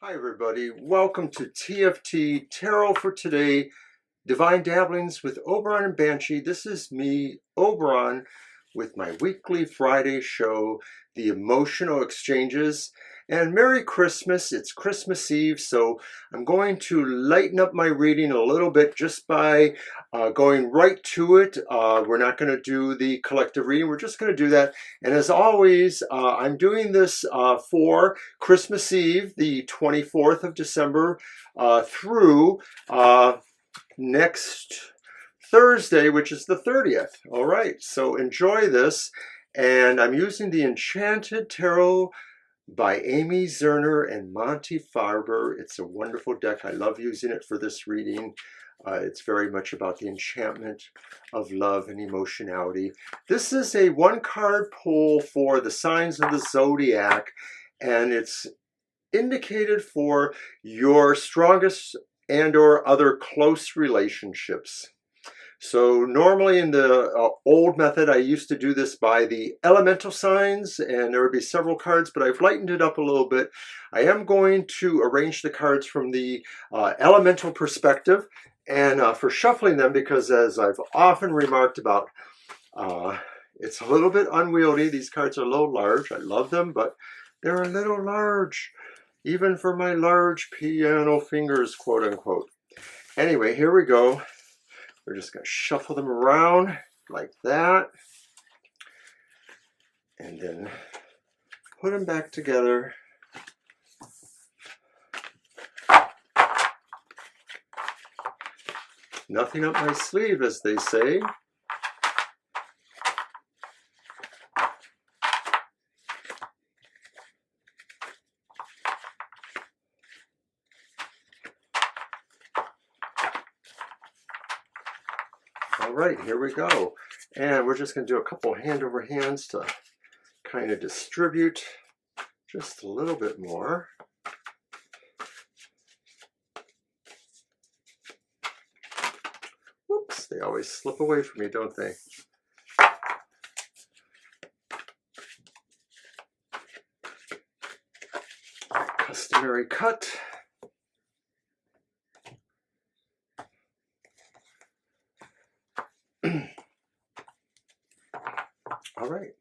Hi everybody, welcome to TFT Tarot for today, Divine Dabblings with Oberon and Banshee. This is me, Oberon, with my weekly Friday show, The Emotional Exchanges. And Merry Christmas, it's Christmas Eve, so I'm going to lighten up my reading a little bit just by going right to it. We're not going to do the collective reading, we're just going to do that. And as always, I'm doing this for Christmas Eve, the 24th of December, through next Thursday, which is the 30th. All right, so enjoy this. And I'm using the Enchanted Tarot by Amy Zerner and Monte Farber. It's a wonderful deck. I love using it for this reading. It's very much about the enchantment of love and emotionality. This is a one-card pull for the signs of the Zodiac, and it's indicated for your strongest and or other close relationships. So normally in the old method, I used to do this by the elemental signs, and there would be several cards, but I've lightened it up a little bit. I am going to arrange the cards from the elemental perspective, and for shuffling them, because as I've often remarked about, it's a little bit unwieldy. These cards are a little large. I love them, but they're a little large, even for my large piano fingers, quote unquote. Anyway, here we go. We're just going to shuffle them around like that, and then put them back together. Nothing up my sleeve, as they say. All right, here we go. And we're just going to do a couple hand over hands to kind of distribute just a little bit more. Whoops, they always slip away from me, don't they? Customary cut. All right,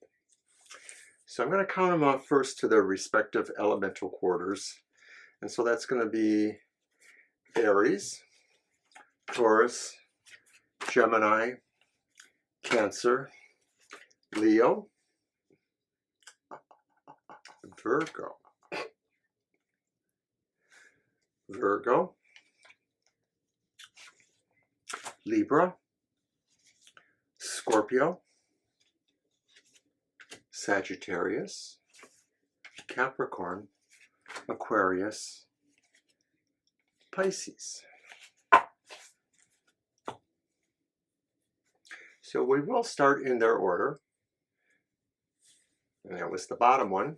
so I'm going to count them off first to their respective elemental quarters. And so that's going to be Aries, Taurus, Gemini, Cancer, Leo, Virgo, Libra, Scorpio, Sagittarius, Capricorn, Aquarius, Pisces. So we will start in their order. And that was the bottom one.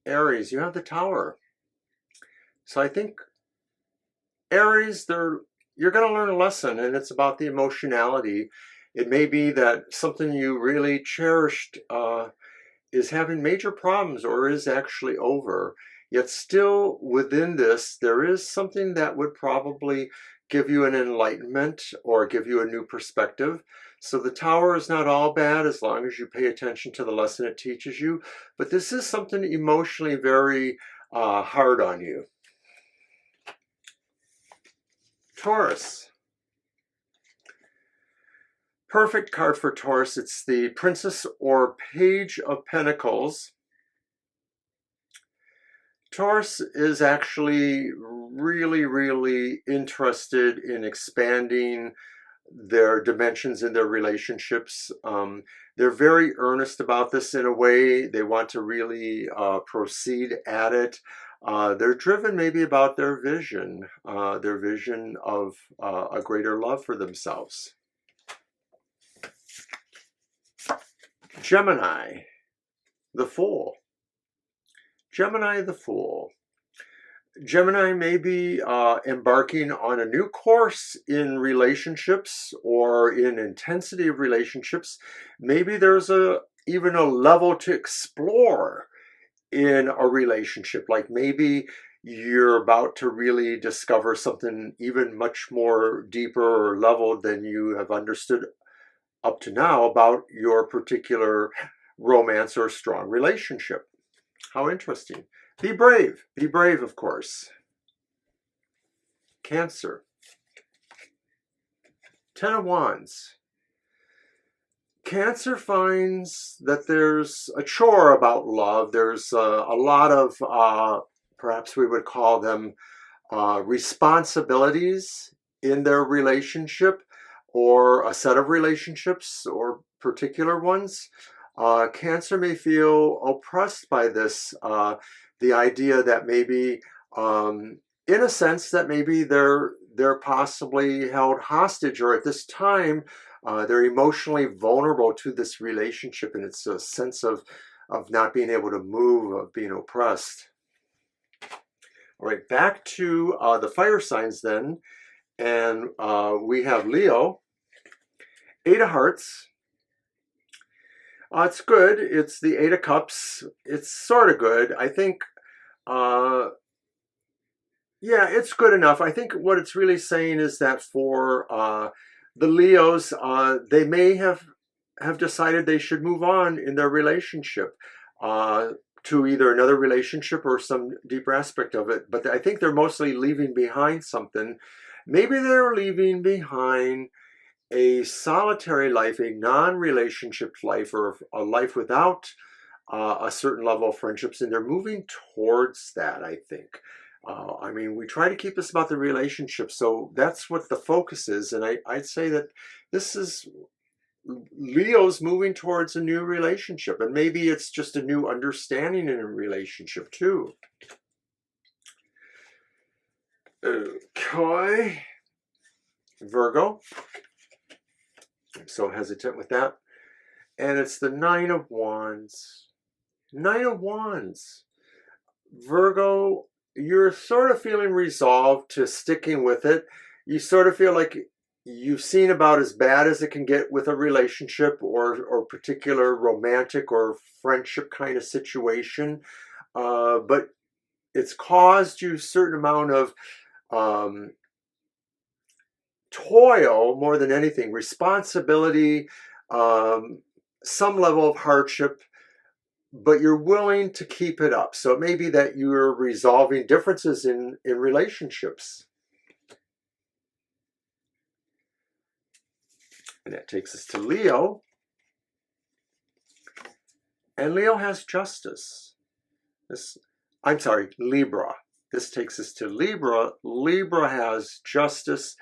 Aries, you have the Tower. So I think Aries, you're going to learn a lesson, and it's about the emotionality. It may be that something you really cherished is having major problems or is actually over. Yet still within this, there is something that would probably give you an enlightenment or give you a new perspective. So the Tower is not all bad as long as you pay attention to the lesson it teaches you. But this is something emotionally very hard on you. Taurus. Perfect card for Taurus. It's the Princess or Page of Pentacles. Taurus is actually really interested in expanding their dimensions in their relationships. They're very earnest about this in a way. They want to really proceed at it. They're driven maybe about their vision of a greater love for themselves. Gemini, the Fool. Gemini, the Fool. Gemini may be embarking on a new course in relationships or in intensity of relationships. Maybe there's a even a level to explore in a relationship. Like maybe you're about to really discover something even much more deeper or level than you have understood up to now about your particular romance or strong relationship. How interesting. Be brave. Be brave, of course. Cancer. 10 of Wands. Cancer finds that there's a chore about love. There's a lot of, perhaps we would call them responsibilities in their relationship, or a set of relationships, or particular ones. Cancer may feel oppressed by this, the idea that maybe, in a sense, that maybe they're possibly held hostage, or at this time they're emotionally vulnerable to this relationship, and it's a sense of not being able to move, of being oppressed. All right, back to the fire signs then, and we have Leo, 8 of Hearts. It's good. It's the 8 of Cups. It's sort of good. I think, yeah, it's good enough. I think what it's really saying is that for the Leos, they may have decided they should move on in their relationship to either another relationship or some deeper aspect of it. But I think they're mostly leaving behind something. Maybe they're leaving behind a solitary life, a non-relationship life, or a life without a certain level of friendships, and they're moving towards that, I think. I mean, we try to keep this about the relationship, so that's what the focus is, and I'd say that this is Leo's moving towards a new relationship, and maybe it's just a new understanding in a relationship too. Okay, Virgo. I'm so hesitant with that. And it's the 9 of Wands. 9 of Wands. Virgo, you're sort of feeling resolved to sticking with it. You sort of feel like you've seen about as bad as it can get with a relationship or particular romantic or friendship kind of situation. But it's caused you a certain amount of toil more than anything, responsibility, some level of hardship, but you're willing to keep it up. So it may be that you're resolving differences in relationships. And that takes us to Leo. And Leo has justice. I'm sorry, Libra. This takes us to Libra. Libra has justice.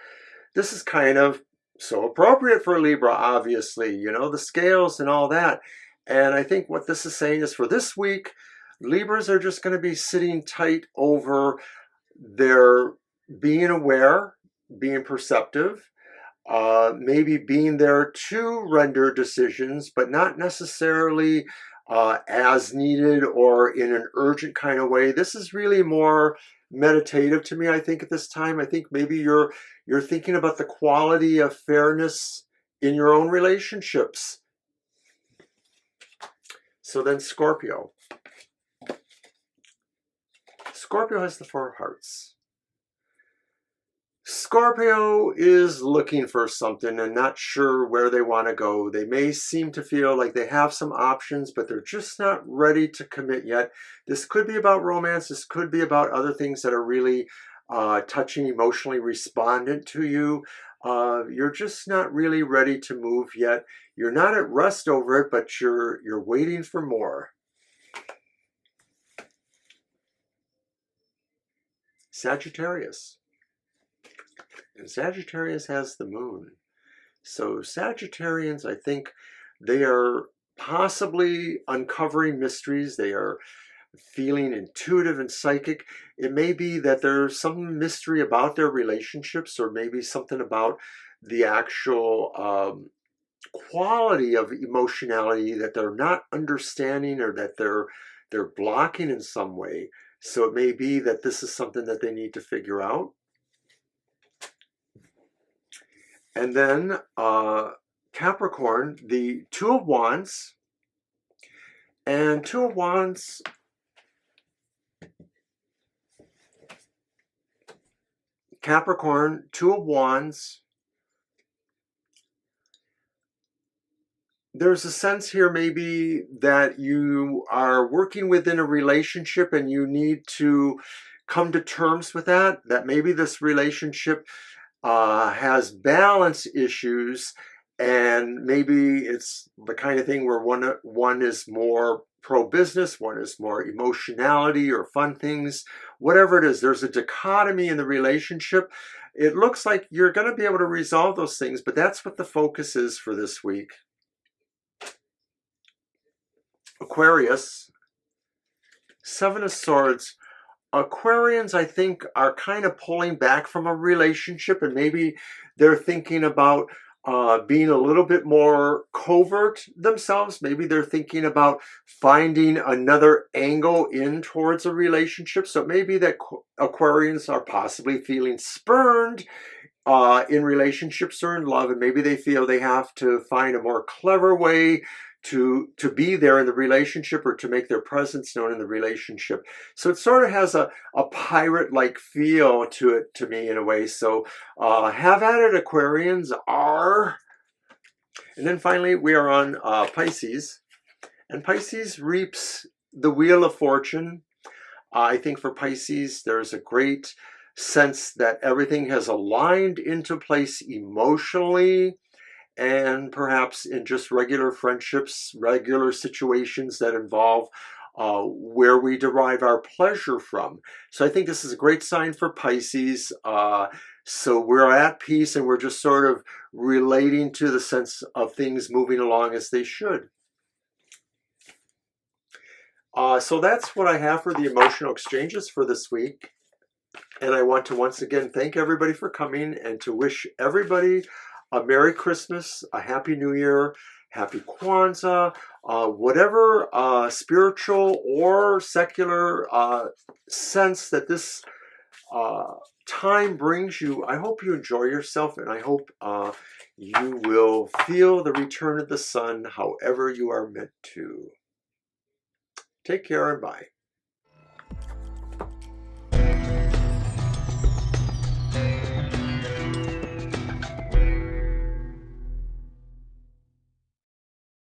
This is kind of so appropriate for Libra, obviously, you know, the scales and all that. And I think what this is saying is for this week, Libras are just going to be sitting tight over their being aware, being perceptive, maybe being there to render decisions, but not necessarily as needed or in an urgent kind of way. This is really more meditative to me, I think, at this time. I think maybe you're thinking about the quality of fairness in your own relationships. So then Scorpio. Scorpio has the 4 of Hearts. Scorpio is looking for something and not sure where they want to go. They may seem to feel like they have some options, but they're just not ready to commit yet. This could be about romance. This could be about other things that are really touching, emotionally respondent to you. You're just not really ready to move yet. You're not at rest over it, but you're waiting for more. Sagittarius. And Sagittarius has the moon. So Sagittarians, I think they are possibly uncovering mysteries. They are feeling intuitive and psychic. It may be that there's some mystery about their relationships, or maybe something about the actual quality of emotionality that they're not understanding, or that they're blocking in some way. So it may be that this is something that they need to figure out. And then Capricorn, the 2 of Wands. And Two of Wands. Capricorn, Two of Wands. There's a sense here maybe that you are working within a relationship and you need to come to terms with that maybe this relationship has balance issues, and maybe it's the kind of thing where one is more pro-business, one is more emotionality or fun things, whatever it is. There's a dichotomy in the relationship. It looks like you're going to be able to resolve those things, but that's what the focus is for this week. Aquarius, Seven of Swords. Aquarians, I think, are kind of pulling back from a relationship, and maybe they're thinking about being a little bit more covert themselves. Maybe they're thinking about finding another angle in towards a relationship. So maybe that Aquarians are possibly feeling spurned in relationships or in love, and maybe they feel they have to find a more clever way to be there in the relationship, or to make their presence known in the relationship. So it sort of has a pirate-like feel to it, to me, in a way. So have at it, Aquarians. And then finally we are on Pisces, and Pisces reaps the Wheel of Fortune. I think for Pisces there's a great sense that everything has aligned into place emotionally, and perhaps in just regular friendships, regular situations that involve where we derive our pleasure from. So I think this is a great sign for Pisces. So we're at peace, and we're just sort of relating to the sense of things moving along as they should. So that's what I have for the emotional exchanges for this week. And I want to once again thank everybody for coming, and to wish everybody a Merry Christmas, a Happy New Year, Happy Kwanzaa, whatever spiritual or secular sense that this time brings you. I hope you enjoy yourself, and I hope you will feel the return of the sun however you are meant to. Take care and bye.